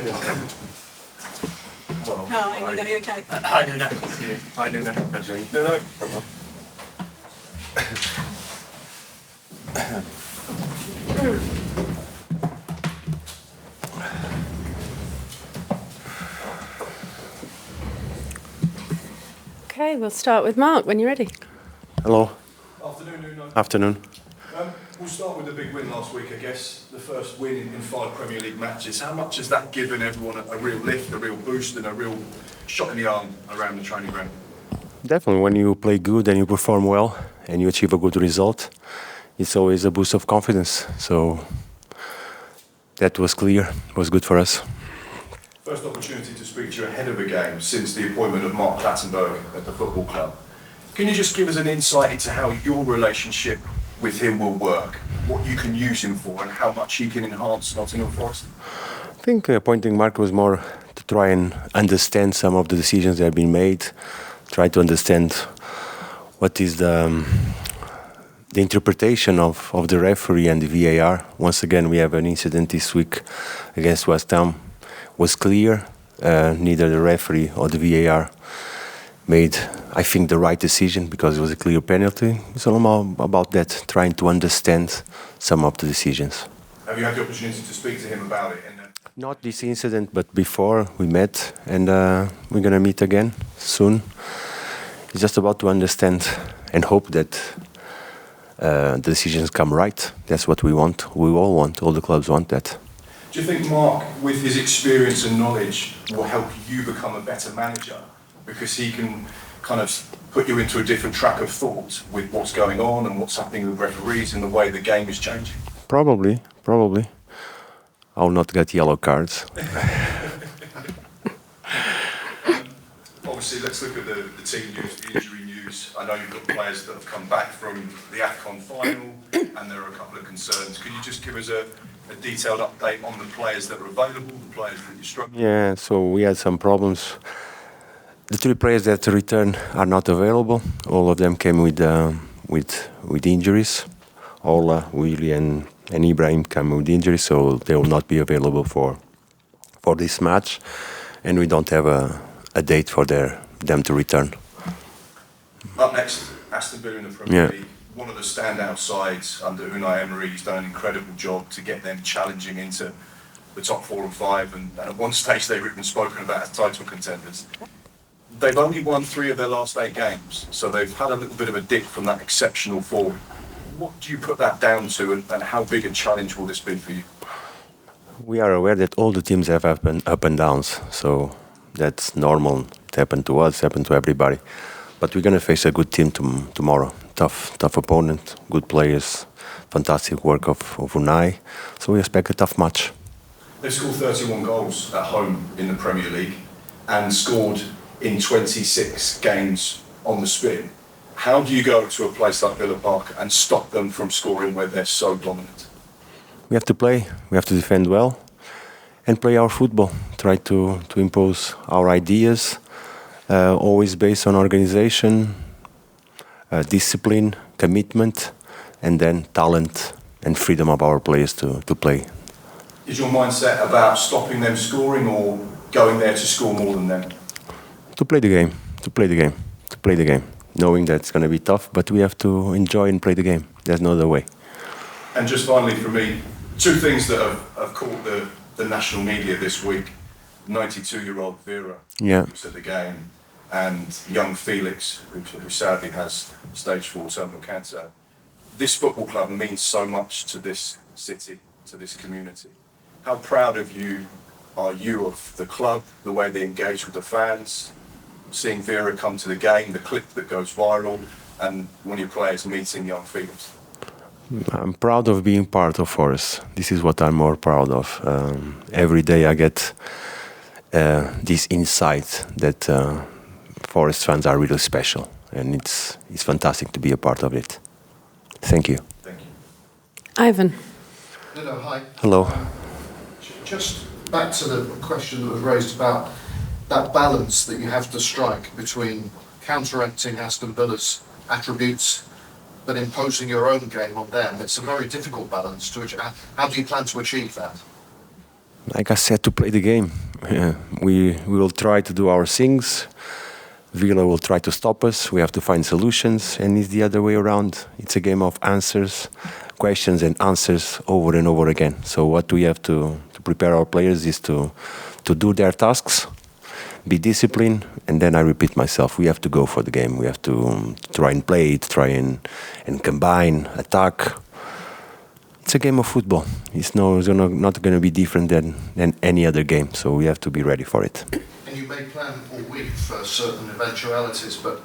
Are you okay? Hi, Nuno. Hi, Nuno. No. Okay, we'll start with Mark when you're ready. Hello. Afternoon, Nuno. Afternoon. We'll start with the big win last week, I guess. The first win in 5 Premier League matches. How much has that given everyone a real lift, a real boost, and a real shot in the arm around the training ground? Definitely, when you play good and you perform well and you achieve a good result, it's always a boost of confidence. So that was clear, was good for us. First opportunity to speak to you ahead of a game since the appointment of Mark Clattenburg at the football club. Can you just give us an insight into how your relationship with him will work, what you can use him for, and how much he can enhance Nottingham Forest? I think appointing Mark was more to try and understand some of the decisions that have been made, try to understand what is the interpretation of the referee and the VAR. Once again, we have an incident this week against West Ham. Was clear, neither the referee or the VAR made, I think, the right decision because it was a clear penalty. It's all about that, trying to understand some of the decisions. Have you had the opportunity to speak to him about it? Not this incident, but before we met, and we're going to meet again soon. It's just about to understand and hope that the decisions come right. That's what we want. We all want. All the clubs want that. Do you think Mark, with his experience and knowledge, will help you become a better manager? Because he can kind of put you into a different track of thought with what's going on and what's happening with referees and the way the game is changing? Probably. I'll not get yellow cards. Obviously, let's look at the team news, the injury news. I know you've got players that have come back from the AFCON final, and there are a couple of concerns. Can you just give us a detailed update on the players that are available, the players that you're struggling with? Yeah, so we had some problems. The 3 players that return are not available. All of them came with injuries. Ola, Willy, and Ibrahim came with injuries, so they will not be available for this match, and we don't have a date for them to return. Up next, Aston Villa in the Premier League. One of the standout sides under Unai Emery. He's done an incredible job to get them challenging into the top 4 and 5, and at one stage they were even spoken about as title contenders. They've only won 3 of their last 8 games, so they've had a little bit of a dip from that exceptional form. What do you put that down to, and how big a challenge will this be for you? We are aware that all the teams have up and downs, so that's normal. It happened to us, it happened to everybody. But we're going to face a good team tomorrow. Tough opponent, good players, fantastic work of Unai. So we expect a tough match. They've scored 31 goals at home in the Premier League and scored in 26 games on the spin. How do you go to a place like Villa Park and stop them from scoring where they're so dominant? We have to play, we have to defend well and play our football. Try to impose our ideas, always based on organization, discipline, commitment, and then talent and freedom of our players to play. Is your mindset about stopping them scoring or going there to score more than them? To play the game, knowing that it's going to be tough, but we have to enjoy and play the game. There's no other way. And just finally for me, 2 things that have caught the national media this week. 92-year-old Vera, who's at the game, and young Felix, who sadly has stage 4 terminal cancer. This football club means so much to this city, to this community. How proud of you are you of the club, the way they engage with the fans, seeing Vera come to the game, the clip that goes viral, and one of your players meeting young Felix? I'm proud of being part of Forest. This is what I'm more proud of. Every day I get this insight that Forest fans are really special, and it's fantastic to be a part of it. Thank you. Thank you. Ivan. Hello, hi. Hello. Just back to the question that was raised about that balance that you have to strike between counteracting Aston Villa's attributes but imposing your own game on them. It's a very difficult balance. How do you plan to achieve that? like I said, to play the game. We will try to do our things. Villa will try to stop us. We have to find solutions, and it's the other way around. It's a game of answers, questions and answers over and over again. So what we have to prepare our players is to do their tasks, be disciplined, and then I repeat myself, we have to go for the game. We have to try and play it, try and combine, attack. It's a game of football. It's not going to be different than any other game, so we have to be ready for it. And you may plan all week for certain eventualities, but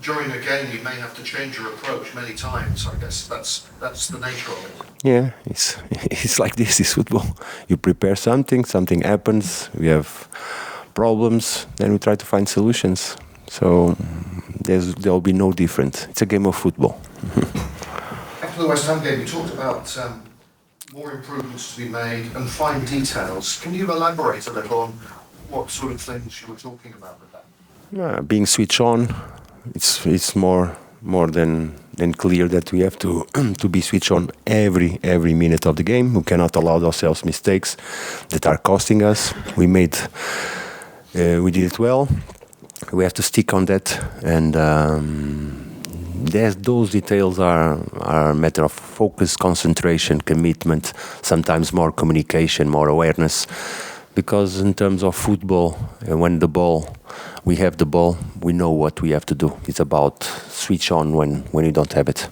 during a game you may have to change your approach many times. I guess that's the nature of it. Yeah, it's like this, it's football. You prepare something happens, we have problems, then we try to find solutions. So there'll be no different. It's a game of football. After the West Ham game, you talked about more improvements to be made and fine details. Can you elaborate a little on what sort of things you were talking about with that? Being switched on, it's more than clear that we have to be switched on every minute of the game. We cannot allow ourselves mistakes that are costing us. We did it well. We have to stick on that, and those details are a matter of focus, concentration, commitment, sometimes more communication, more awareness. Because in terms of football, when we have the ball, we know what we have to do. It's about switch on when you don't have it.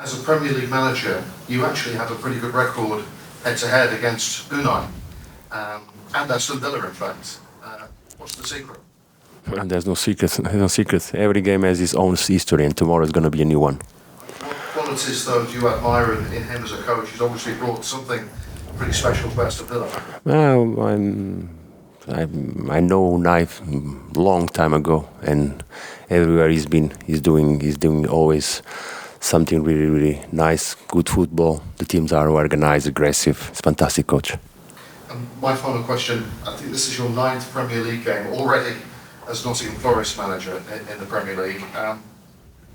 As a Premier League manager, you actually have a pretty good record head-to-head against Unai and Aston Villa, in fact. What's the secret? Well, there's no secret. Every game has its own history, and tomorrow is going to be a new one. What qualities, though, do you admire in him as a coach? He's obviously brought something pretty special to Aston Villa. Well, I know Unai long time ago, and everywhere he's been, he's doing always something really nice, good football. The teams are organized, aggressive. It's a fantastic coach. And my final question, I think this is your 9th Premier League game already as Nottingham Forest manager in the Premier League.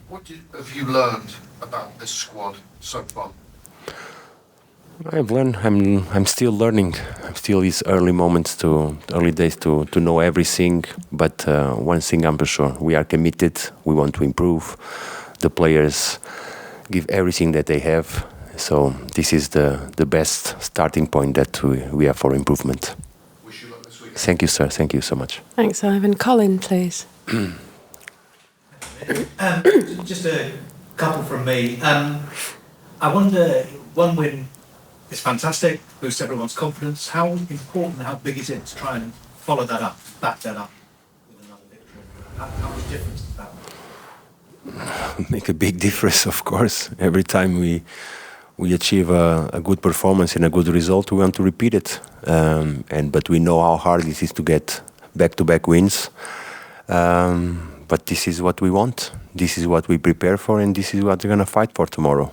What have you learned about this squad so far? I've learned. I'm still learning. I'm still these early days to know everything. But one thing I'm for sure: we are committed. We want to improve. The players give everything that they have. So this is the best starting point that we have for improvement. Wish you luck this weekend. Thank you, sir. Thank you so much. Thanks, Ivan. Colin, please. Just a couple from me. I wonder, one win is fantastic, boosts everyone's confidence. How important, how big is it to try and follow that up, back that up with another victory? How much difference does that make? Make a big difference, of course. Every time we achieve a good performance and a good result, we want to repeat it. But we know how hard it is to get back-to-back wins. But this is what we want. This is what we prepare for, and this is what we're going to fight for tomorrow.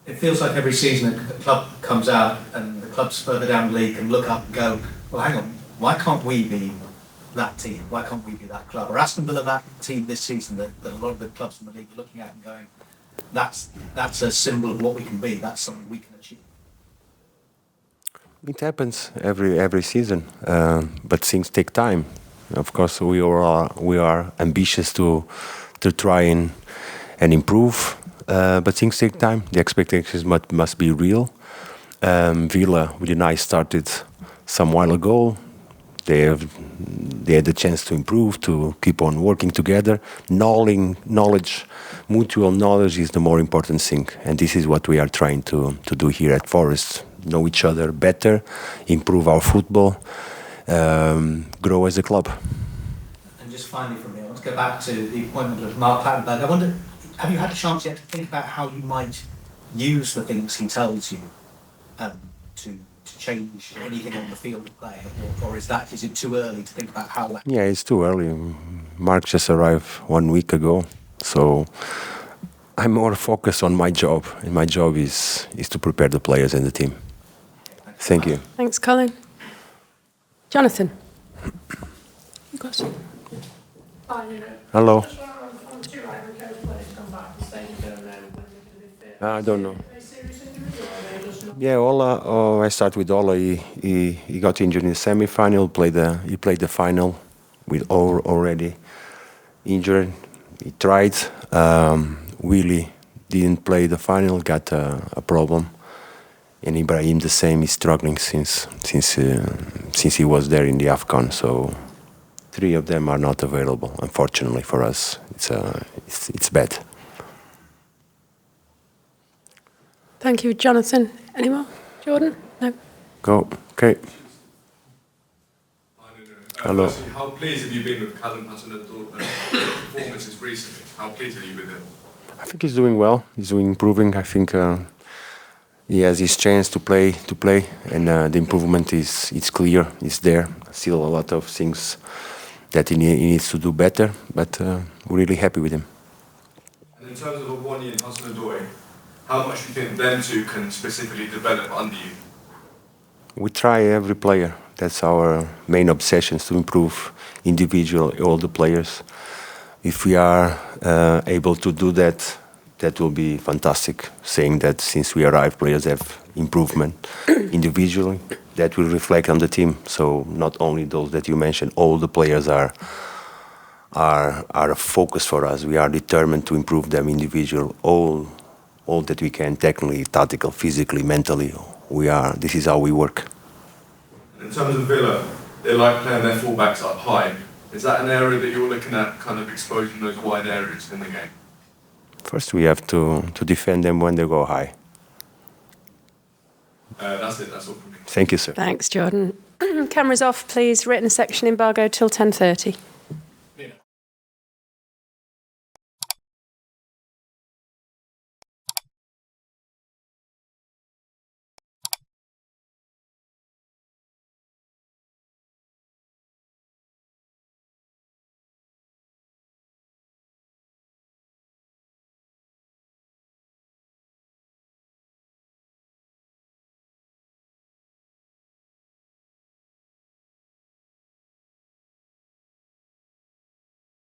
It feels like every season a club comes out and the clubs further down the league can look up and go, well, hang on, why can't we be that team? Why can't we be that club? Or Aston Villa that team this season that a lot of the clubs in the league are looking at and going, that's a symbol of what we can be. That's something we can achieve. It happens every season, but things take time. Of course, we are ambitious to try and improve, but things take time. The expectations must be real. Villa with Unai started some while ago. They had the chance to improve, to keep on working together. Knowledge, mutual knowledge is the more important thing, and this is what we are trying to do here at Forest. Know each other better, improve our football, grow as a club. And just finally from me, I want to go back to the appointment of Mark Clattenburg. I wonder, have you had a chance yet to think about how you might use the things he tells you to change anything on the field of play, or is it too early to think about how that? Yeah, it's too early. Mark just arrived 1 week ago, so I'm more focused on my job, and my job is to prepare the players and the team. Thank you. Thanks, Colin. Jonathan. You got some? Hello. I don't know. Yeah, Ola. I start with Ola. He got injured in the semi-final. He played the final with already injured. He tried. Willie didn't play the final. Got a problem. And Ibrahim the same. He's struggling since he was there in the AFCON. So 3 of them are not available. Unfortunately for us, it's bad. Thank you, Jonathan. Any more? Jordan? No. Go. Okay. Hello. Firstly, how pleased have you been with Callum Hudson and performances recently? How pleased are you with him? I think he's doing well. He's improving. I think he has his chance to play, and the improvement is clear. It's there. Still a lot of things that he needs to do better, but we're really happy with him. And in terms of Awani and Hudson Odoi, how much do you think them two can specifically develop under you? We try every player. That's our main obsession, to improve individually all the players. If we are able to do that, that will be fantastic. Saying that since we arrived, players have improvement individually, that will reflect on the team. So not only those that you mentioned, all the players are a focus for us. We are determined to improve them individually, all that we can, technically, tactical, physically, mentally. This is how we work. In terms of Villa, they like playing their fullbacks up high. Is that an area that you're looking at, kind of exposing those wide areas in the game? First, we have to defend them when they go high. That's it. That's all from me. Thank you, sir. Thanks, Jordan. Cameras off, please. Written section embargo till 10:30.